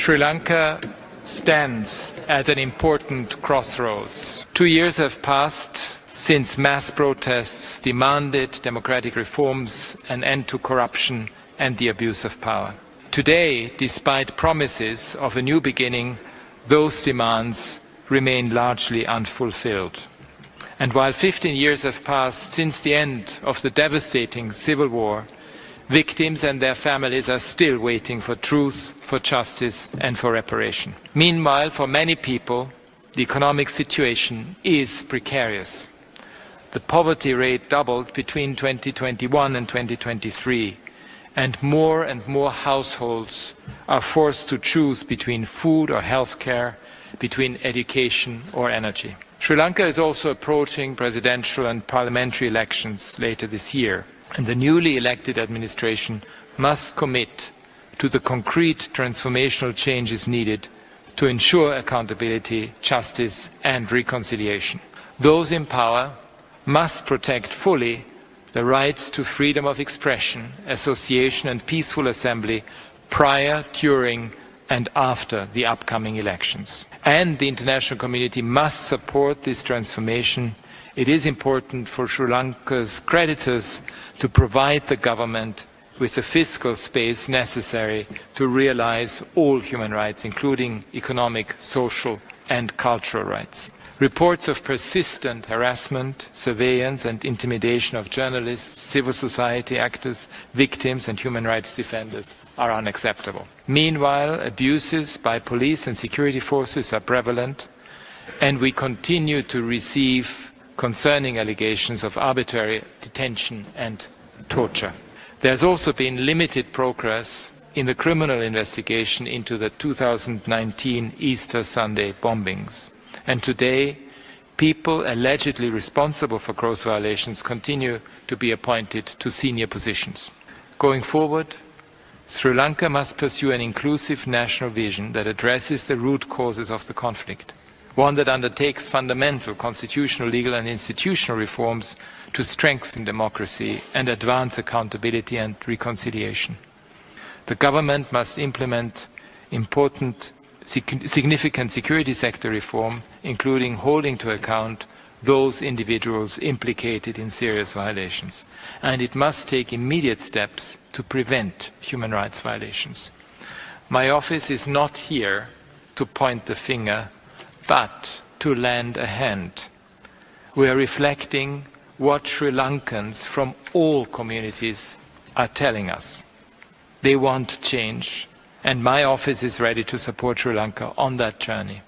Sri Lanka stands at an important crossroads. 2 years have passed since mass protests demanded democratic reforms, an end to corruption and the abuse of power. Today, despite promises of a new beginning, those demands remain largely unfulfilled. And while 15 years have passed since the end of the devastating civil war, victims and their families are still waiting for truth, for justice and for reparation. Meanwhile, for many people, the economic situation is precarious. The poverty rate doubled between 2021 and 2023, and more households are forced to choose between food or health care, between education or energy. Sri Lanka is also approaching presidential and parliamentary elections later this year, and the newly elected administration must commit to the concrete transformational changes needed to ensure accountability, justice and reconciliation. Those in power must protect fully the rights to freedom of expression, association and peaceful assembly prior, during and after the upcoming elections. And the international community must support this transformation. It is important for Sri Lanka's creditors to provide the government with the fiscal space necessary to realize all human rights, including economic, social and cultural rights. Reports of persistent harassment, surveillance and intimidation of journalists, civil society actors, victims and human rights defenders are unacceptable. Meanwhile, abuses by police and security forces are prevalent, and we continue to receive concerning allegations of arbitrary detention and torture. There has also been limited progress in the criminal investigation into the 2019 Easter Sunday bombings. And today, people allegedly responsible for gross violations continue to be appointed to senior positions. Going forward, Sri Lanka must pursue an inclusive national vision that addresses the root causes of the conflict, one that undertakes fundamental constitutional, legal and institutional reforms to strengthen democracy and advance accountability and reconciliation. The government must implement significant security sector reform, including holding to account those individuals implicated in serious violations. And it must take immediate steps to prevent human rights violations. My office is not here to point the finger, but to lend a hand. We are reflecting what Sri Lankans from all communities are telling us. They want change, and my office is ready to support Sri Lanka on that journey.